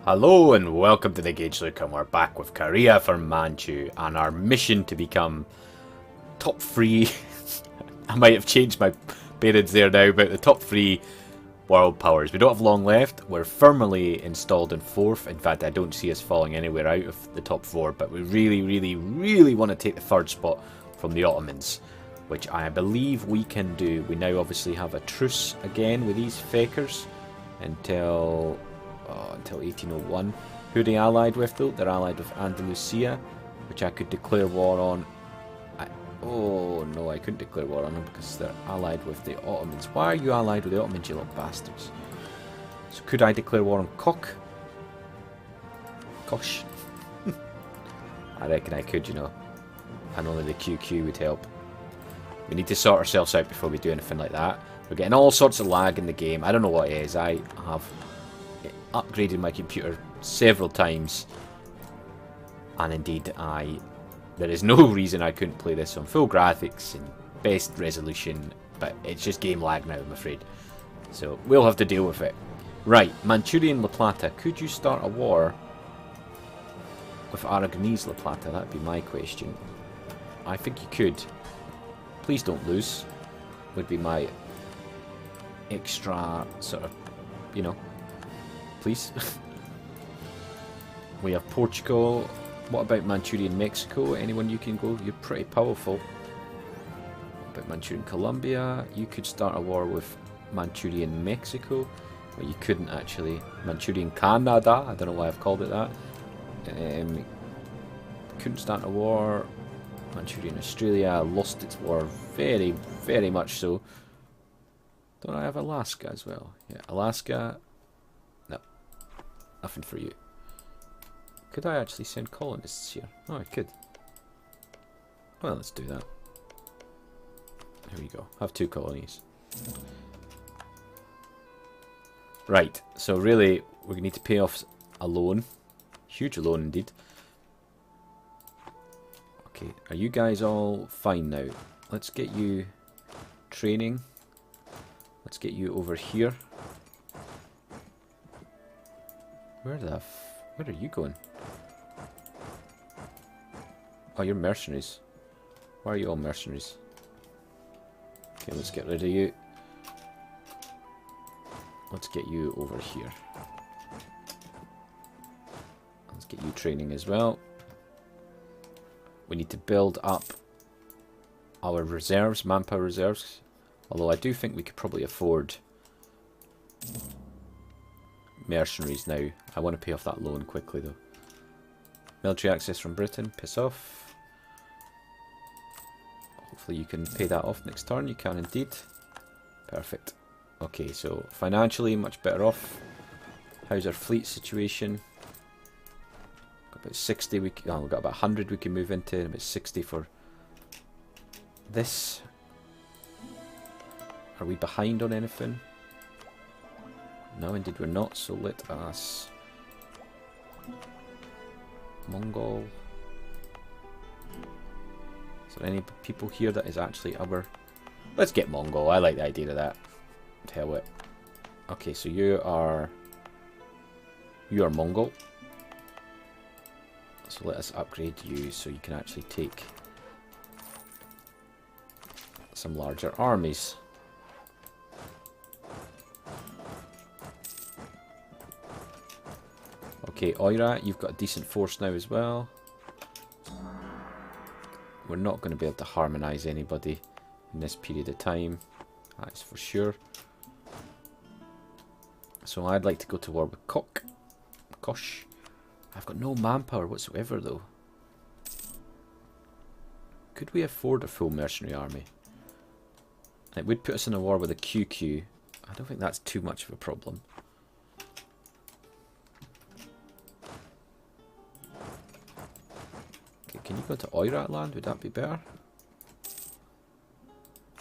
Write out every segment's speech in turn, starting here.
Hello and welcome to the Gauge Look, and we're back with Korea for Manchu and our mission to become top 3. I might have changed my bearings there now, but the top 3 world powers. We don't have long left. We're firmly installed in 4th. In fact, I don't see us falling anywhere out of the top 4, but we really want to take the 3rd spot from the Ottomans, which I believe we can do. We now obviously have a truce again with these fakers until 1801. Who are they allied with though? They're allied with Andalusia, which I could declare war on. Oh no, I couldn't declare war on them because they're allied with the Ottomans. Why are you allied with the Ottomans, you little bastards? So could I declare war on Kosh? I reckon I could, you know. And only the QQ would help. We need to sort ourselves out before we do anything like that. We're getting all sorts of lag in the game. I don't know what it is. I have upgraded my computer several times, and indeed there is no reason I couldn't play this on full graphics and best resolution, but it's just game lag now, I'm afraid. So we'll have to deal with it. Right, Manchurian La Plata. Could you start a war with Aragonese La Plata? That'd be my question. I think you could. Please don't lose, would be my extra sort of, you know, please. We have Portugal. What about Manchurian Mexico? Anyone you can go? You're pretty powerful. What about Manchurian Colombia? You could start a war with Manchurian Mexico. Well, you couldn't actually. Manchurian Canada. I don't know why I've called it that. Couldn't start a war. Manchurian Australia lost its war very much so. Don't I have Alaska as well? Yeah, Alaska. No. Nothing for you. Could I actually send colonists here? Oh, I could. Well, let's do that. Here we go. Have 2 colonies. Right, so really, we need to pay off a loan. Huge loan indeed. Okay, are you guys all fine now? Let's get you training. Let's get you over here. Where are you going? Oh, you're mercenaries. Why are you all mercenaries? Okay, let's get rid of you. Let's get you over here. Let's get you training as well. We need to build up our reserves, manpower reserves. Although I do think we could probably afford mercenaries now. I want to pay off that loan quickly though. Military access from Britain, piss off. Hopefully you can pay that off next turn. You can indeed. Perfect. Okay, so financially much better off. How's our fleet situation? Got about 60 we've got about 100 we can move into, and about 60 for this. Are we behind on anything? No, indeed we're not, so let us... Mongol. Is there any people here that is actually our... Let's get Mongol, I like the idea of that. Tell it. Okay, so you are Mongol. So let us upgrade you so you can actually take some larger armies. Okay, Oira, you've got a decent force now as well. We're not going to be able to harmonise anybody in this period of time. That is for sure. So I'd like to go to war with Kosh. I've got no manpower whatsoever though. Could we afford a full mercenary army? It would put us in a war with a QQ. I don't think that's too much of a problem. Okay, can you go to Oirat land? Would that be better?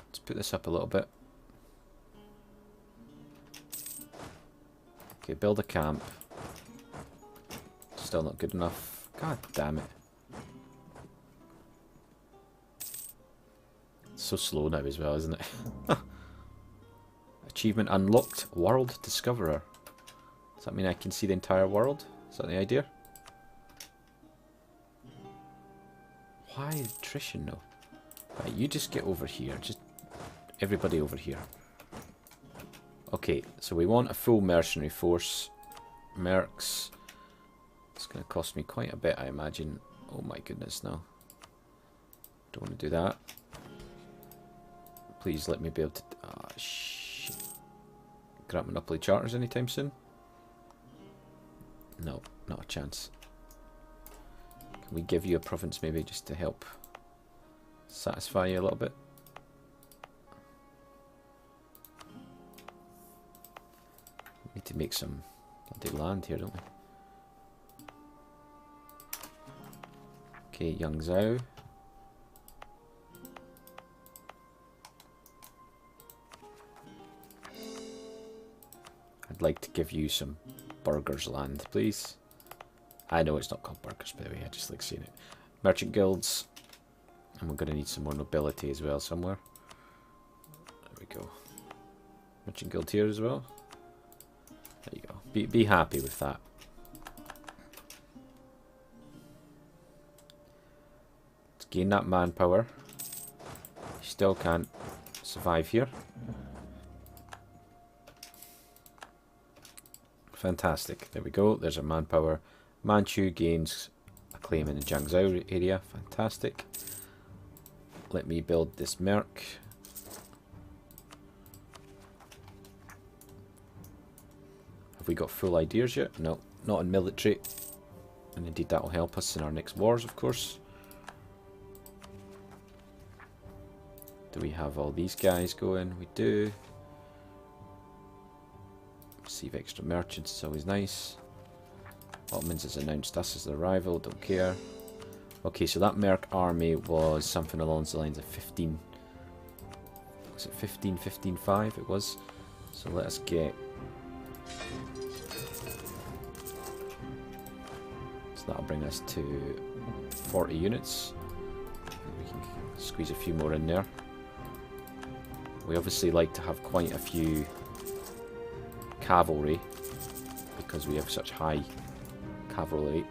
Let's put this up a little bit. Okay, build a camp. Still not good enough. God damn it. It's so slow now as well, isn't it? Achievement unlocked. World Discoverer. Does that mean I can see the entire world? Is that the idea? Why attrition though? Right, you just get over here. Just everybody over here. Okay, so we want a full mercenary force. Mercs. It's going to cost me quite a bit, I imagine. Oh my goodness, no. Don't want to do that. Please let me be able to... Ah, shit. Grant monopoly charters anytime soon? No, not a chance. Can we give you a province maybe just to help satisfy you a little bit? We need to make some bloody land here, don't we? Okay, Young Zhao. I'd like to give you some burgers land, please. I know it's not called burgers, by the way, I just like seeing it. Merchant guilds. And we're going to need some more nobility as well somewhere. There we go. Merchant guild here as well. There you go. Be happy with that. Let's gain that manpower. You still can't survive here. Fantastic. There we go. There's our manpower. Manchu gains a claim in the Jiangzhou area. Fantastic. Let me build this merc. Have we got full ideas yet? No, not in military. And indeed that will help us in our next wars, of course. Do we have all these guys going? We do. Receive extra merchants, it's always nice. Ottomans has announced us as their rival, don't care. Okay, so that merc army was something along the lines of 15. Was it 15, 15.5 it was? So let us get... So that'll bring us to 40 units. We can squeeze a few more in there. We obviously like to have quite a few cavalry because we have such high cavalry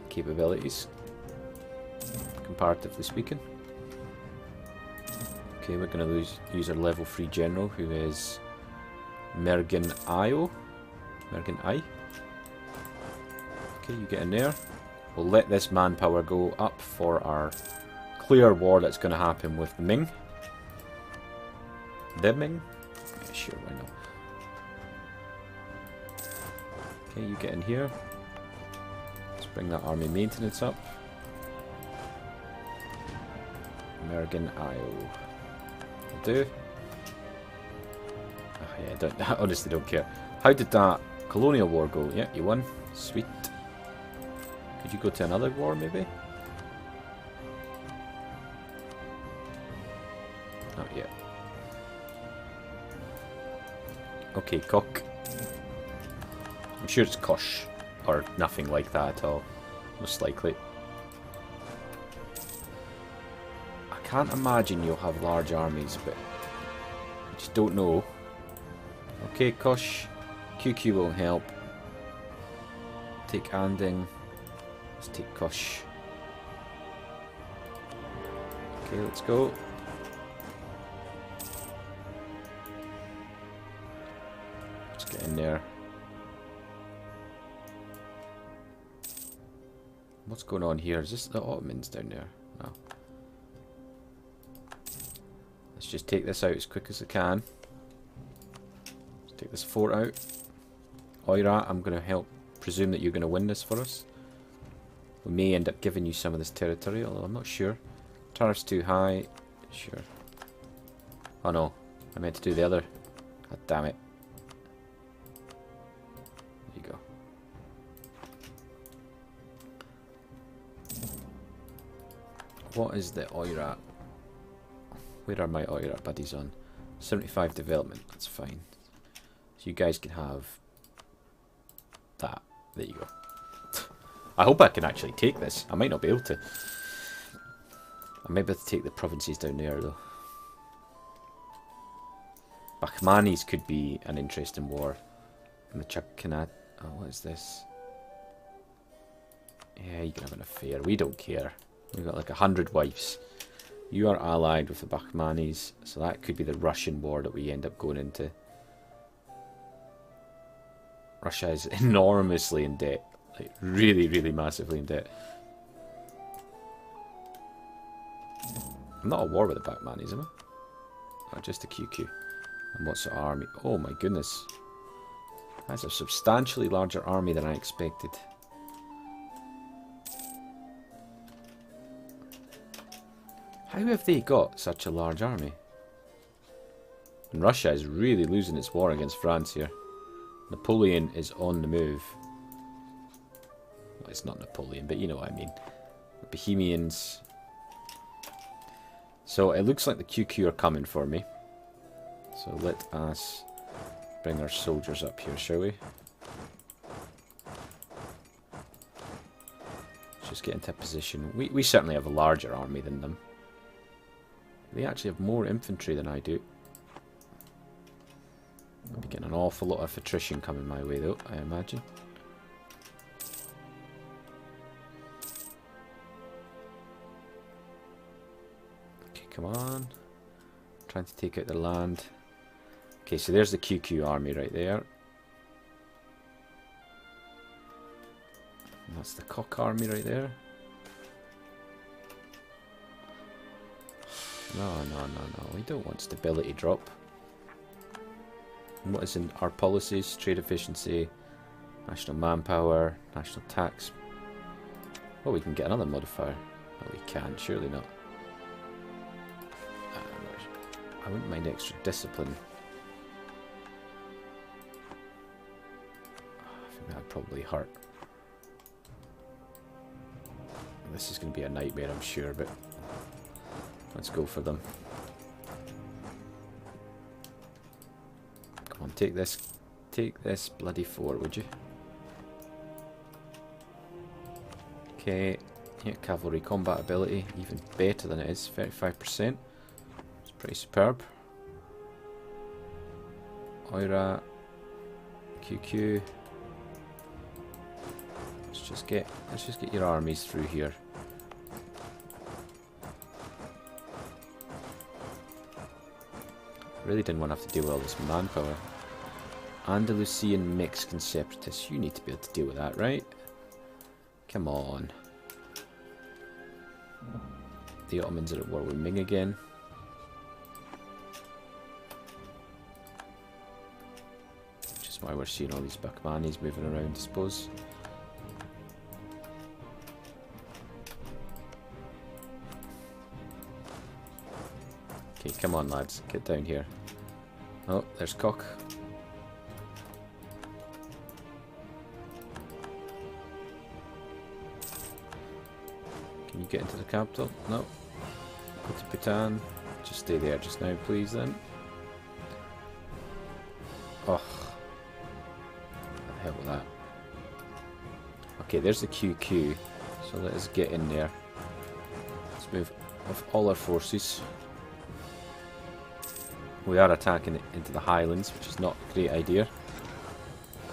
capabilities, comparatively speaking. Okay, we're going to use our level 3 general, who is Mergen Io. Mergen I. Okay, you get in there. We'll let this manpower go up for our clear war that's going to happen with the Ming. The Ming? Yeah, sure, why not? Okay, you get in here. Let's bring that army maintenance up. American Isle. Will do. Oh yeah, I honestly don't care. How did that colonial war go? Yeah, you won. Sweet. Could you go to another war maybe? Not yet. Okay, cock. I'm sure it's Kosh, or nothing like that at all, most likely. I can't imagine you'll have large armies, but I just don't know. Okay, Kosh, QQ will help. Take Anding. Let's take Kosh. Okay, let's go. Let's get in there. What's going on here? Is this the Ottomans down there? No. Let's just take this out as quick as I can. Let's take this fort out. Oira, I'm going to help presume that you're going to win this for us. We may end up giving you some of this territory, although I'm not sure. Tariff's too high. Sure. Oh no, I meant to do the other. God damn it. There you go. What is the Oira? Where are my Oira buddies on? 75 development, that's fine. So you guys can have that. There you go. I hope I can actually take this. I might not be able to. I might be able to take the provinces down there though. Bahmanis could be an interesting war. And the Chakanat. Oh, what is this? Yeah, you can have an affair. We don't care. We've got like 100 wives. You are allied with the Bahmanis, so that could be the Russian war that we end up going into. Russia is enormously in debt. Like, really, really massively in debt. I'm not at war with the Bahmanis, am I? Or just a QQ. And what's the army? Oh my goodness. That's a substantially larger army than I expected. How have they got such a large army? And Russia is really losing its war against France here. Napoleon is on the move. Well, it's not Napoleon, but you know what I mean. The Bohemians. So it looks like the QQ are coming for me. So let us bring our soldiers up here, shall we? Let's just get into position. We certainly have a larger army than them. They actually have more infantry than I do. I'll be getting an awful lot of attrition coming my way though, I imagine. Okay, come on. Trying to take out the land. Okay, so there's the QQ army right there. And that's the Cock army right there. No. We don't want stability drop. And what is in our policies? Trade efficiency, national manpower, national tax. Oh, we can get another modifier. No, we can't. Surely not. I wouldn't mind extra discipline. I think that'd probably hurt. This is going to be a nightmare, I'm sure, but let's go for them. Come on, take this bloody fort, would you? Okay, yeah, cavalry combat ability, even better than it is, 35%. It's pretty superb. Oira, QQ. Let's just get your armies through here. Really didn't want to have to deal with all this manpower. Andalusian Mexican separatists. You need to be able to deal with that, right? Come on. The Ottomans are at war with Ming again. Which is why we're seeing all these Bahmanis moving around, I suppose. Okay, come on lads, get down here. Oh, there's Cock. Can you get into the capital? No. Go to Bhutan. Just stay there just now, please then. Oh. What the hell with that? Okay, there's the QQ. So let us get in there. Let's move with all our forces. We are attacking into the highlands, which is not a great idea.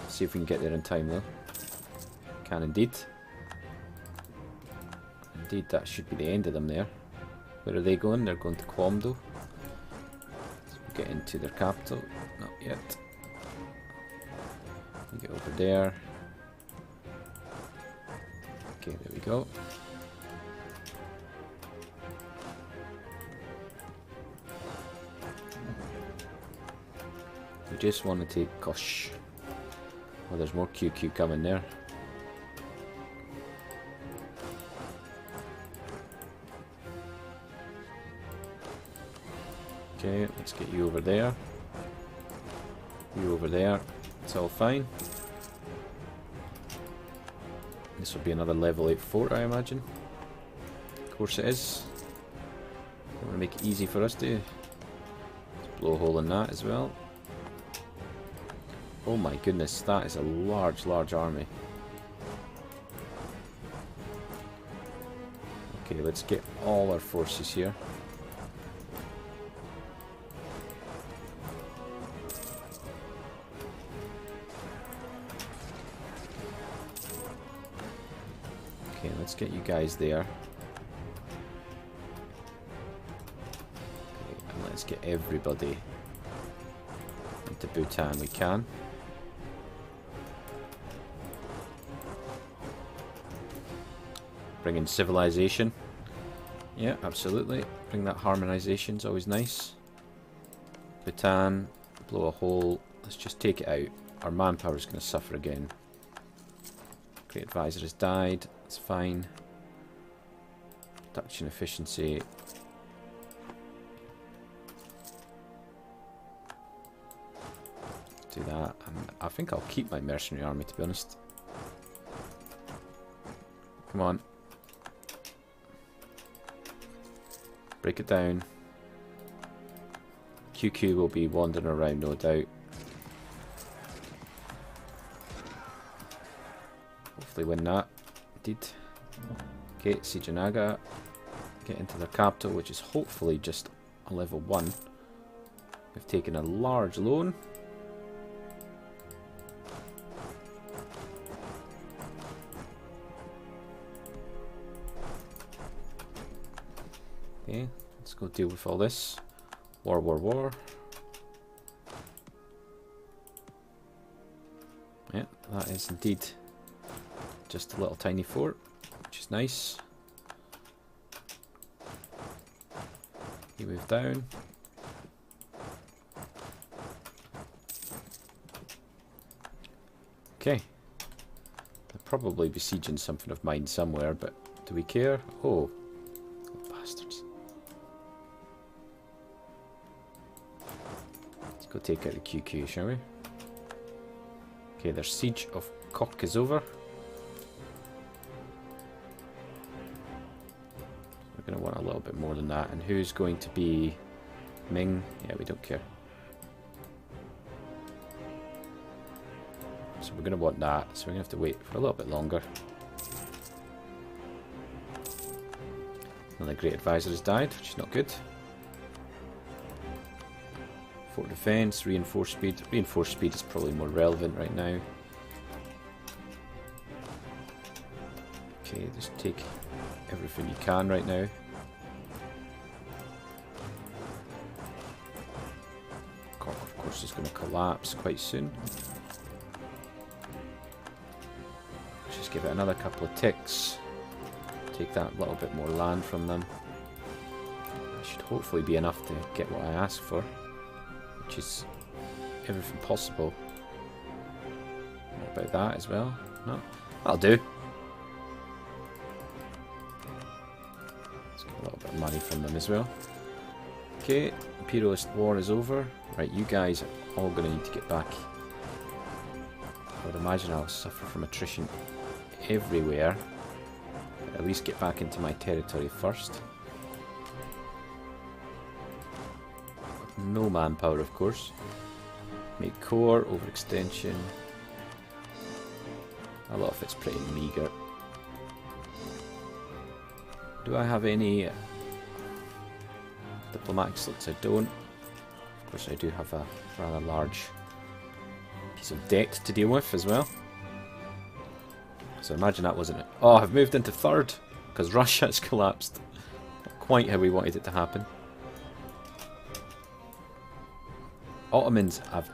See if we can get there in time though. Can indeed. Indeed, that should be the end of them there. Where are they going? They're going to Kwamdo. Let's get into their capital. Not yet. We get over there. Okay, there we go. We just want to take Kosh. Oh, there's more QQ coming there. Okay, let's get you over there. You over there. It's all fine. This will be another level 8 fort, I imagine. Of course it is. Don't want to make it easy for us, do you? Let's blow a hole in that as well. Oh my goodness, that is a large, large army. Okay, let's get all our forces here. Okay, let's get you guys there. Okay, and let's get everybody into Bhutan we can. Bring in civilization. Yeah, absolutely. Bring that harmonization, is always nice. Bhutan, blow a hole. Let's just take it out. Our manpower is going to suffer again. Great advisor has died. That's fine. Production efficiency. Do that. And I think I'll keep my mercenary army, to be honest. Come on. Break it down. QQ will be wandering around, no doubt. Hopefully win that. Indeed. Okay, Sijanaga. Get into their capital, which is hopefully just a level 1. We've taken a large loan. Okay, let's go deal with all this. War, war, war. Yeah, that is indeed just a little tiny fort, which is nice. You move down. Okay. They'll probably be sieging something of mine somewhere, but do we care? Oh, bastards. Let's go take out the QQ, shall we? Okay, their siege of Kok is over. We're going to want a little bit more than that. And who's going to be Ming? Yeah, we don't care. So we're going to want that. So we're going to have to wait for a little bit longer. Another great advisor has died, which is not good. Fort defense, reinforced speed. Reinforced speed is probably more relevant right now. Okay, just take everything you can right now. Kok, of course, is going to collapse quite soon. Let's just give it another couple of ticks. Take that little bit more land from them. That should hopefully be enough to get what I asked for, which is everything possible. What about that as well? No? That'll do. Let's get a little bit of money from them as well. Okay, Imperialist War is over. Right, you guys are all going to need to get back. I would imagine I'll suffer from attrition everywhere. But at least get back into my territory first. No manpower, of course. Make core, overextension. A lot of it's pretty meager. Do I have any diplomatic slots? I don't. Of course, I do have a rather large piece of debt to deal with as well. So imagine that wasn't it. Oh, I've moved into third because Russia has collapsed. Not quite how we wanted it to happen. Ottomans have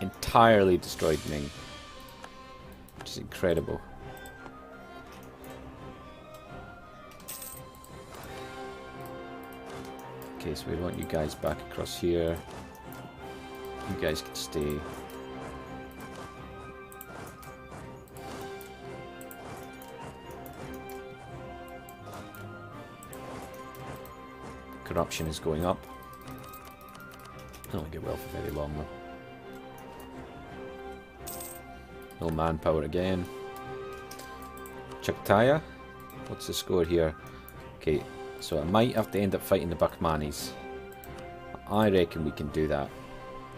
entirely destroyed Ming, which is incredible. Okay, so we want you guys back across here. You guys can stay. Corruption is going up. I don't get well for very long though. No manpower again. Chagtaya? What's the score here? Okay, so I might have to end up fighting the Bakhmanis. I reckon we can do that.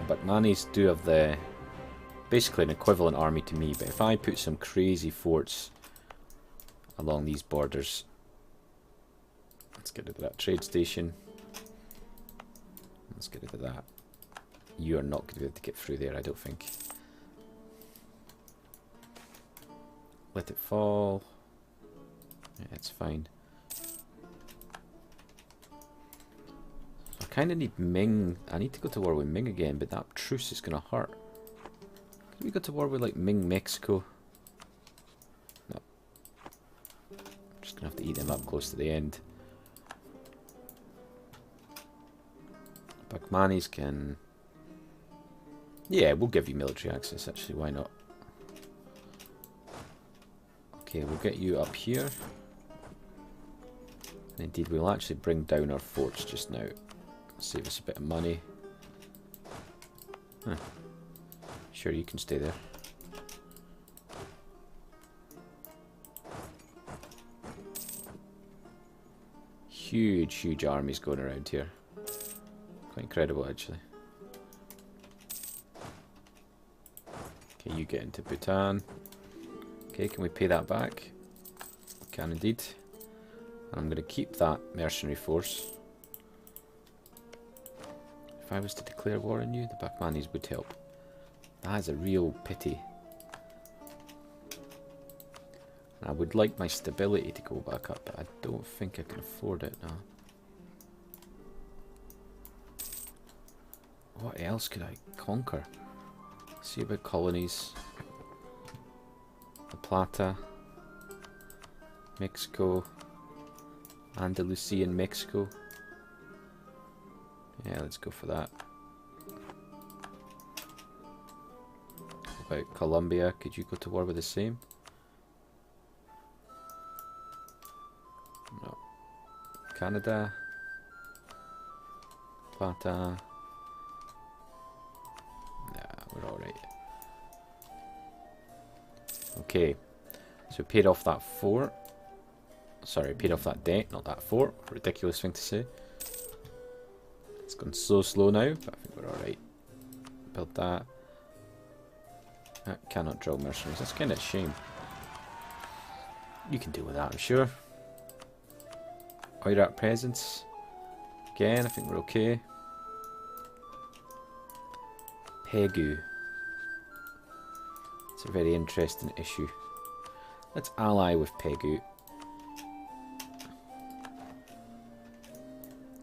The Bakhmanis do have the basically an equivalent army to me, but if I put some crazy forts along these borders. Let's get rid of that trade station. Let's get rid of that. You are not going to be able to get through there, I don't think. Let it fall. Yeah, it's fine. I kind of need Ming. I need to go to war with Ming again, but that truce is going to hurt. Can we go to war with like Ming, Mexico? No. I'm just going to have to eat them up close to the end. Bakmanis can... Yeah, we'll give you military access, actually, why not? Okay, we'll get you up here. And indeed, we'll actually bring down our forts just now. Save us a bit of money. Huh. Sure, you can stay there. Huge, huge armies going around here. Quite incredible, actually. Okay, you get into Bhutan. Okay, can we pay that back? Can indeed. And I'm going to keep that mercenary force. If I was to declare war on you, the Bakmanis would help. That is a real pity. And I would like my stability to go back up, but I don't think I can afford it now. What else could I conquer? See about colonies. La Plata, Mexico, Andalusia in Mexico. Yeah, let's go for that. What about Colombia? Could you go to war with the same? No. Canada, Plata. We're alright. Okay, so paid off that fort. Sorry, paid off that debt, not that fort. Ridiculous thing to say. It's gone so slow now, but I think we're alright. Build that. I cannot drill mercenaries. That's kind of a shame. You can deal with that, I'm sure. Iraq presence. Again, I think we're okay. Pegu. It's a very interesting issue. Let's ally with Pegu.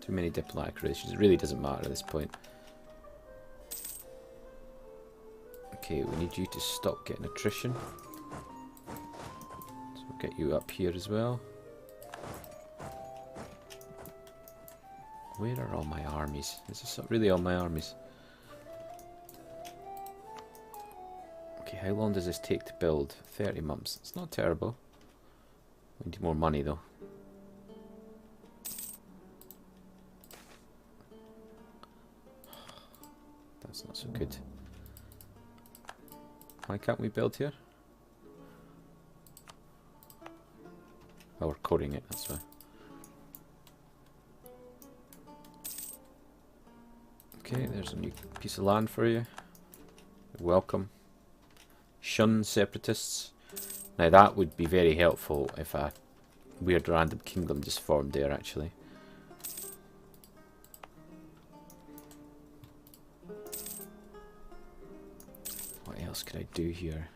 Too many diplomatic relations. It really doesn't matter at this point. Okay, we need you to stop getting attrition. So we'll get you up here as well. Where are all my armies? Is this really all my armies? Okay, how long does this take to build? 30 months. It's not terrible. We need more money though. That's not so good. Why can't we build here? Oh, we're coding it, that's why. Okay, there's a new piece of land for you. Welcome. Shun separatists. Now that would be very helpful if a weird random kingdom just formed there actually. What else could I do here?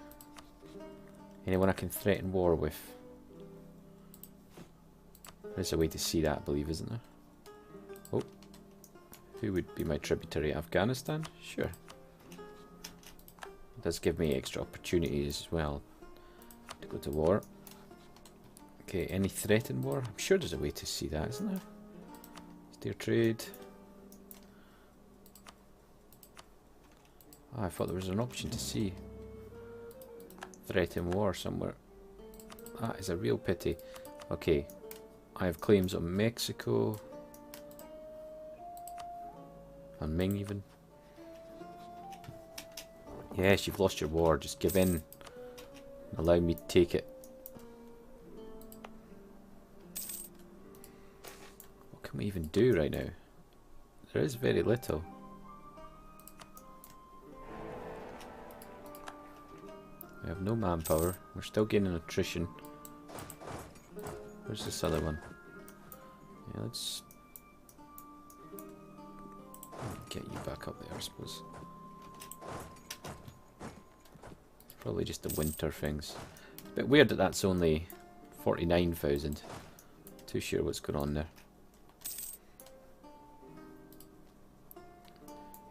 Anyone I can threaten war with? There's a way to see that, I believe, isn't there? Oh. Who would be my tributary? Afghanistan? Sure. Does give me extra opportunities as well to go to war. Okay, any threat in war? I'm sure there's a way to see that, isn't there? Steer trade. Oh, I thought there was an option to see threat in war somewhere. That is a real pity. Okay, I have claims on Mexico, on Ming even. Yes, you've lost your war. Just give in. Allow me to take it. What can we even do right now? There is very little. We have no manpower. We're still gaining attrition. Where's this other one? Yeah, let's get you back up there, I suppose. Probably just the winter things. It's a bit weird that that's only 49,000. Too sure what's going on there.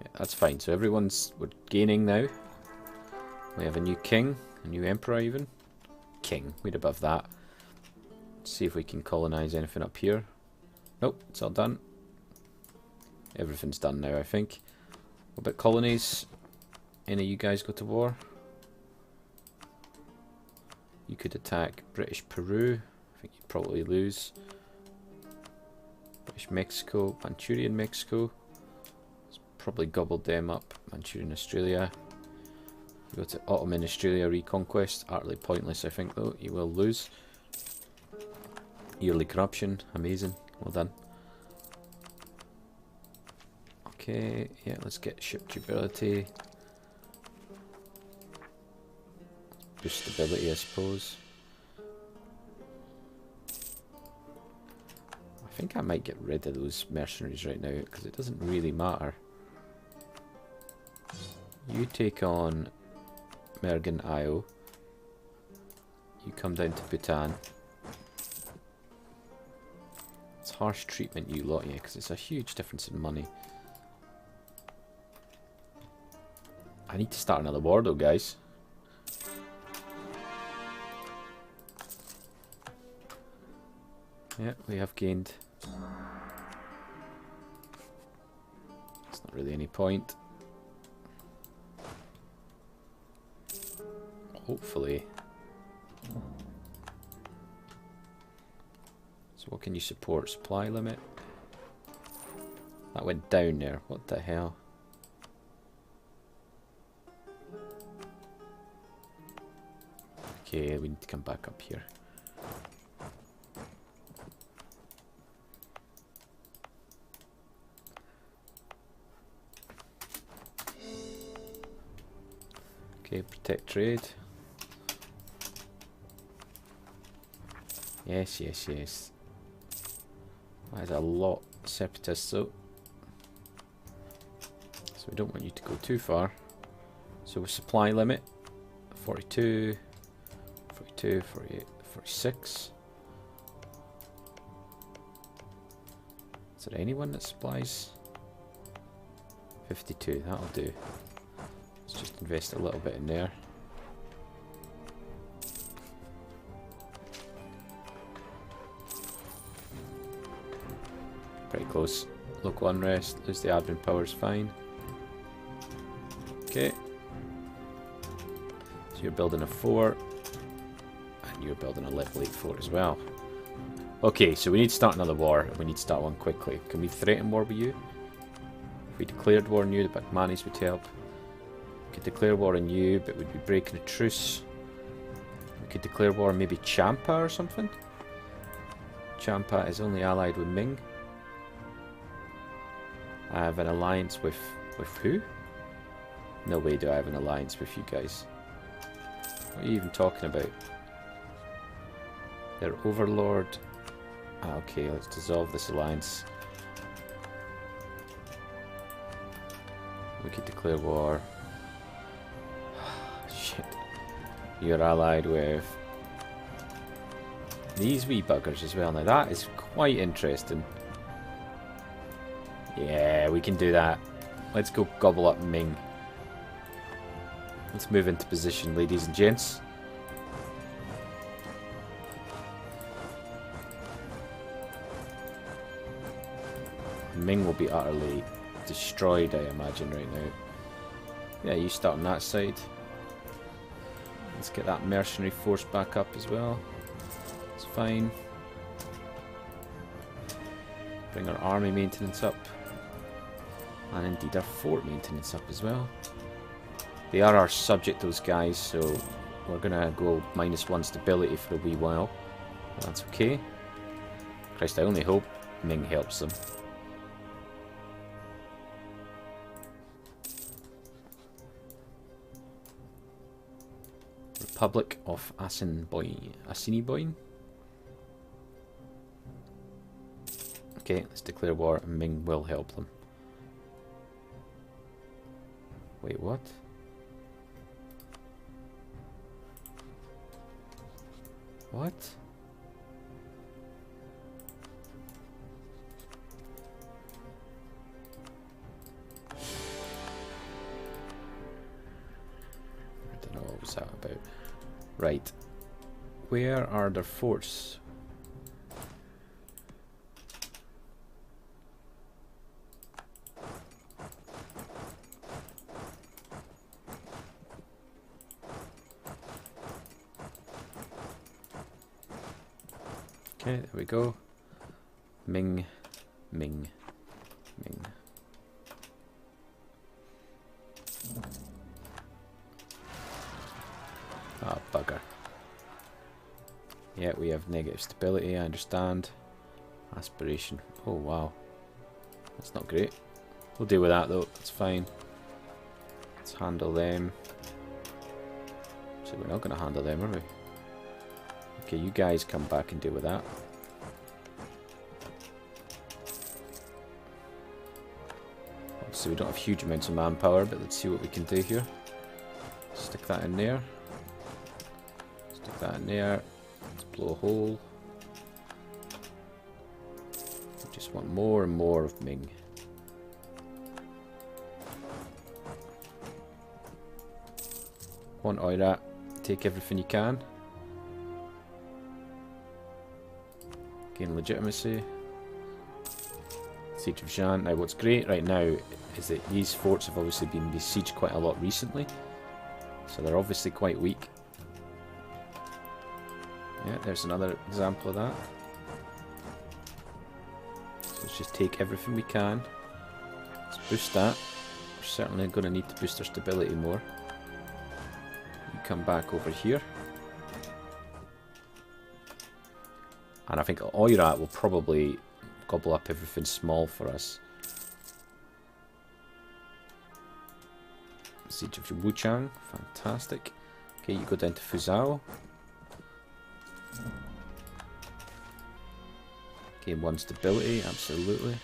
Yeah, that's fine. So we're gaining now. We have a new king, a new emperor even. King, we're above that. Let's see if we can colonize anything up here. Nope, it's all done. Everything's done now, I think. What about colonies? Any of you guys go to war? You could attack British Peru. I think you'd probably lose. British Mexico, Manchurian Mexico. It's probably gobbled them up. Manchurian Australia. You go to Ottoman Australia Reconquest. Utterly pointless, I think, though. You will lose. Yearly corruption. Amazing. Well done. Okay, yeah, let's get ship durability. Boost stability, I suppose. I think I might get rid of those mercenaries right now, because it doesn't really matter. You take on Mergan Isle. You come down to Bhutan. It's harsh treatment, you lot, yeah, because it's a huge difference in money. I need to start another war though, guys. Yeah, we have gained. It's not really any point. Hopefully. So what can you support? Supply limit? That went down there. What the hell? Okay, we need to come back up here. Okay, protect trade. Yes, yes, yes. That is a lot of separatists though. So we don't want you to go too far. So with supply limit, 42, 42, 48, 46. Is there anyone that supplies? 52, that'll do. Let's just invest a little bit in there. Pretty close. Local unrest, lose the admin powers, fine. Okay. So you're building a fort. And you're building a level 8 fort as well. Okay, so we need to start another war. We need to start one quickly. Can we threaten war with you? If we declared war on you, the Bakmanis would help. We could declare war on you, but we'd be breaking a truce. We could declare war on maybe Champa or something. Champa is only allied with Ming. I have an alliance with who? No way do I have an alliance with you guys. What are you even talking about? Their overlord. Ah, okay, let's dissolve this alliance. We could declare war. Shit. You're allied with these wee buggers as well. Now that is quite interesting. Yeah, we can do that. Let's go gobble up Ming. Let's move into position, ladies and gents. Ming will be utterly destroyed, I imagine, right now. Yeah, you start on that side. Let's get that mercenary force back up as well. It's fine. Bring our army maintenance up. And indeed our fort maintenance up as well. They are our subject, those guys, so we're gonna go -1 stability for a wee while. That's okay. Christ, I only hope Ming helps them. Republic of Assiniboine. Okay, let's declare war and Ming will help them. Wait, what? What? Don't know what was that about. Right. Where are their forts? Okay, there we go. Ming, Ming, Ming. Ah, bugger. Yeah, we have negative stability, I understand. Aspiration. Oh, wow. That's not great. We'll deal with that, though. That's fine. Let's handle them. So we're not going to handle them, are we? Okay, you guys come back and deal with that. Obviously, we don't have huge amounts of manpower, but let's see what we can do here. Stick that in there. Stick that in there. Let's blow a hole. We just want more and more of Ming. One Oirat. Take everything you can. Gain legitimacy. Siege of Xi'an. Now what's great right now is that these forts have obviously been besieged quite a lot recently. So they're obviously quite weak. Yeah, there's another example of that. So let's just take everything we can. Let's boost that. We're certainly going to need to boost our stability more. You come back over here. And I think Oirat will probably gobble up everything small for us. Siege of Wuchang, fantastic. Okay, you go down to Fuzhou. Gain 1 stability, absolutely.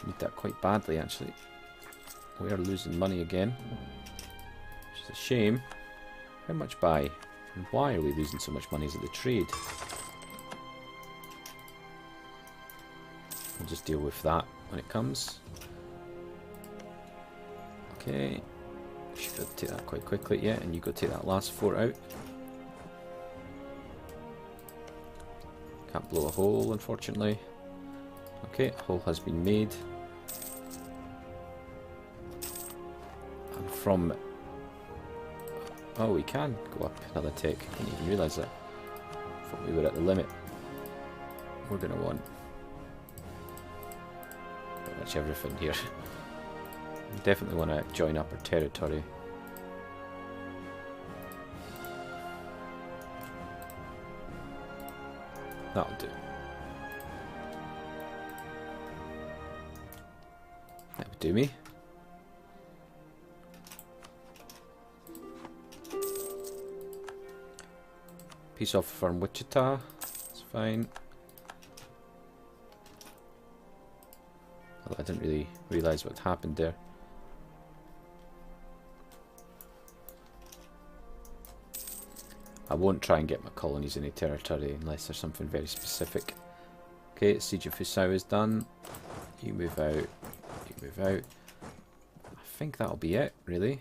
Need that quite badly, actually. We are losing money again, which is a shame. How much by? And why are we losing so much money? Is it the trade? We'll just deal with that when it comes. Okay. Should be able to take that quite quickly, yeah, and you go take that last fort out. Can't blow a hole, unfortunately. Okay, a hole has been made. And from... Oh, we can go up another tick. I didn't even realise that. Thought we were at the limit. We're going to want pretty much everything here. Definitely want to join up our territory. That'll do. That would do me. Peace offer from Wichita. It's fine. Although I didn't really realise what happened there. I won't try and get my colonies in any territory unless there's something very specific. Okay, Siege of Fuzhou is done. You move out. You move out. I think that'll be it, really.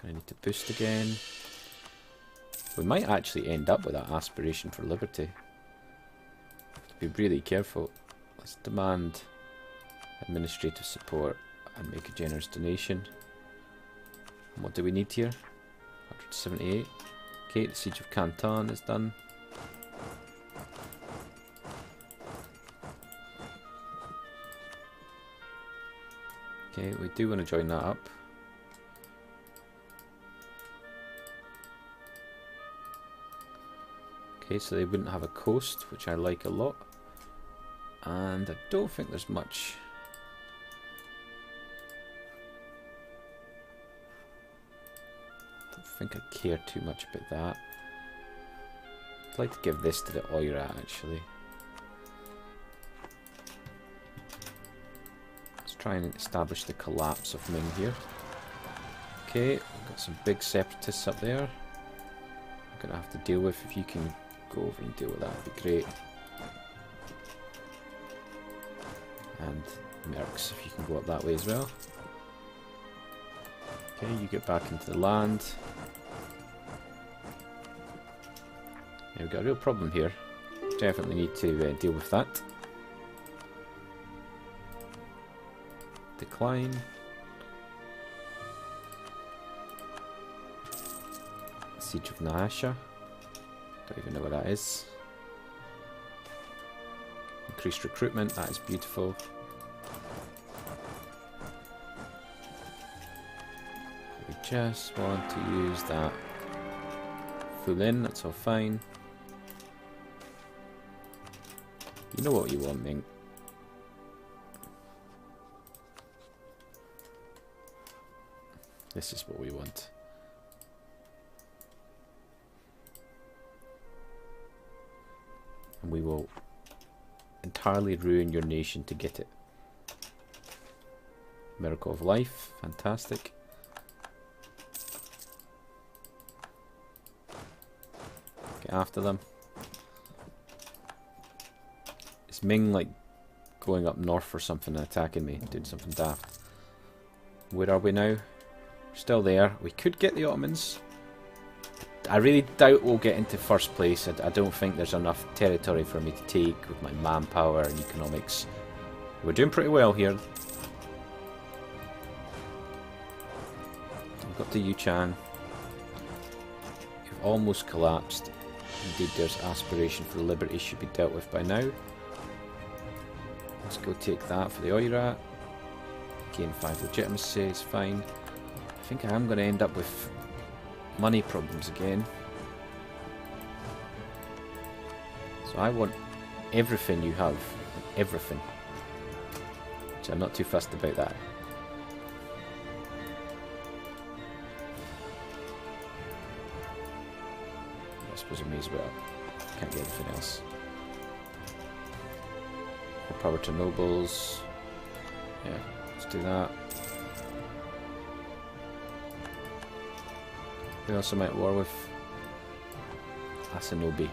Gonna need to boost again. We might actually end up with that aspiration for liberty. Have to be really careful. Let's demand administrative support and make a generous donation. What do we need here? 178. Okay, the Siege of Canton is done. Okay, we do want to join that up. Okay, so they wouldn't have a coast, which I like a lot. And I don't think there's much... I think I care too much about that. I'd like to give this to the Oirat, actually. Let's try and establish the collapse of Ming here. Okay, we've got some big separatists up there. I'm going to have to deal with. If you can go over and deal with that, would be great. And Mercs, if you can go up that way as well. Okay, you get back into the land. Yeah, we've got a real problem here. Definitely need to deal with that. Decline. Siege of Nahasha. Don't even know what that is. Increased recruitment, that is beautiful. We just want to use that full in, that's all fine. You know what you want, Ming. This is what we want. And we will entirely ruin your nation to get it. Miracle of Life, fantastic. Get after them. Is Ming like going up north or something and attacking me, doing something daft? Where are we now? Still there. We could get the Ottomans. I really doubt we'll get into first place. I don't think there's enough territory for me to take with my manpower and economics. We're doing pretty well here. We've got the Yuchan. You've almost collapsed. Indeed, there's aspiration for liberty should be dealt with by now. Let's go take that for the Oirat. Gain 5 legitimacy, it's fine. I think I am going to end up with money problems again. So I want everything you have. Everything. So I'm not too fussed about that. I suppose I may as well. Can't get anything else. More power to nobles. Yeah, let's do that. Who else am I at war with? Asanobi.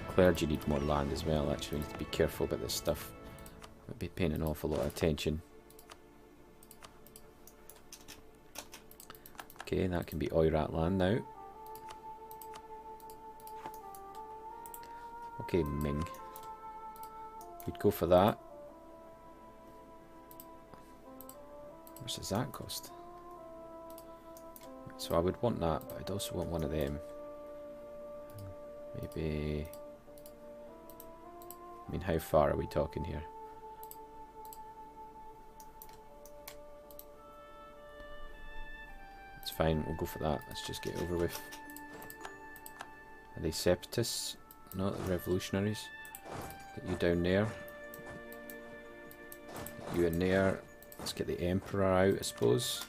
Clergy need more land as well, actually. We need to be careful about this stuff. Might be paying an awful lot of attention. Okay, that can be Oirat land now. Okay, Ming. We'd go for that. How much does that cost? So I would want that, but I'd also want one of them. Maybe... I mean, how far are we talking here? It's fine, we'll go for that. Let's just get it over with. Are they separatists? Not the revolutionaries. Get you down there. Get you in there. Let's get the Emperor out, I suppose.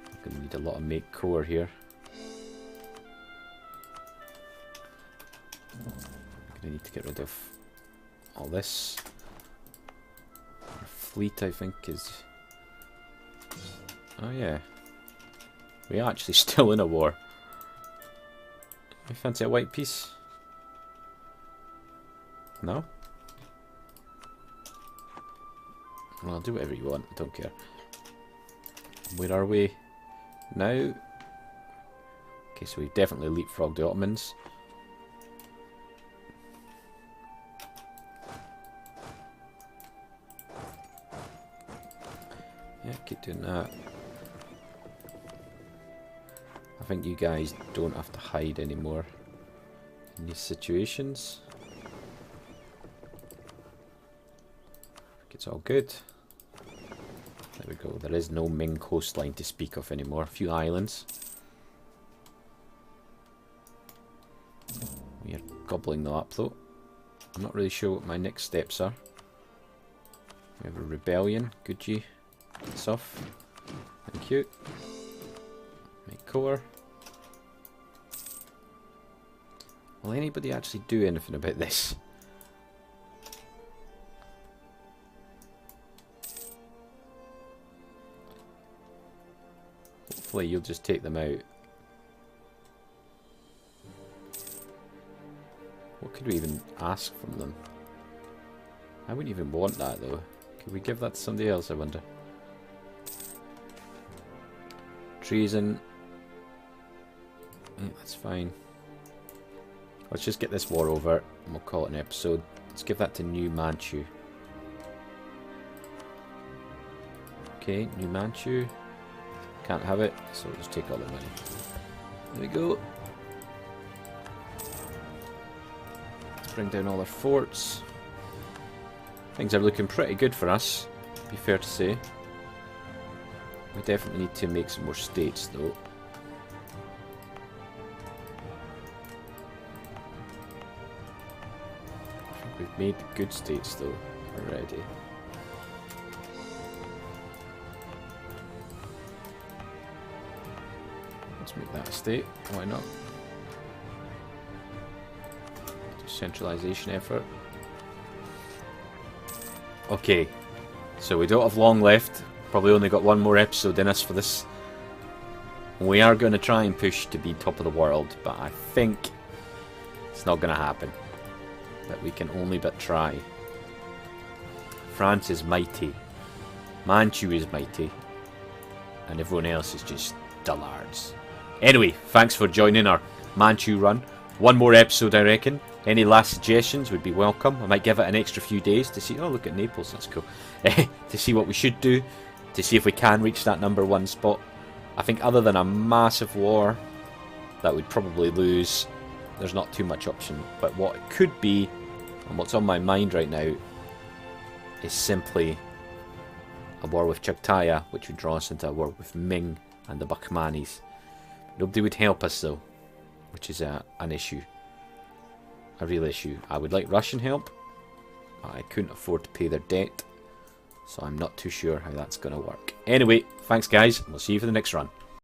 I'm going to need a lot of make core here. I'm going to need to get rid of all this. Our fleet, I think, is... Oh yeah. We're actually still in a war. You fancy a white piece? No? Well, do whatever you want, I don't care. Where are we now? Okay, so we've definitely leapfrogged the Ottomans. Yeah, keep doing that. I think you guys don't have to hide anymore in these situations. I think it's all good. There we go. There is no Ming coastline to speak of anymore. A few islands. We are gobbling them up though. I'm not really sure what my next steps are. We have a rebellion. Gucci. It's off. Thank you. Make core. Will anybody actually do anything about this? Hopefully you'll just take them out. What could we even ask from them? I wouldn't even want that though. Could we give that to somebody else, I wonder? Treason. Yeah, that's fine. Let's just get this war over and we'll call it an episode. Let's give that to New Manchu. Okay, New Manchu. Can't have it, so we'll just take all the money. There we go. Let's bring down all our forts. Things are looking pretty good for us, to be fair to say. We definitely need to make some more states though. I think we've made good states though already. Let's make that a state, why not? Centralization effort. Okay, so we don't have long left. Probably only got one more episode in us for this. We are going to try and push to be top of the world, but I think it's not going to happen. But we can only but try. France is mighty. Manchu is mighty. And everyone else is just dullards. Anyway, thanks for joining our Manchu run. One more episode, I reckon. Any last suggestions would be welcome. I might give it an extra few days to see... Oh, look at Naples, that's cool. To see what we should do. To see if we can reach that #1 spot. I think other than a massive war that we'd probably lose, there's not too much option. But what it could be, and what's on my mind right now, is simply a war with Chagtaya, which would draw us into a war with Ming and the Bahmanis. Nobody would help us though, which is an issue. A real issue. I would like Russian help. I couldn't afford to pay their debt, so I'm not too sure how that's going to work. Anyway, thanks guys, and we'll see you for the next run.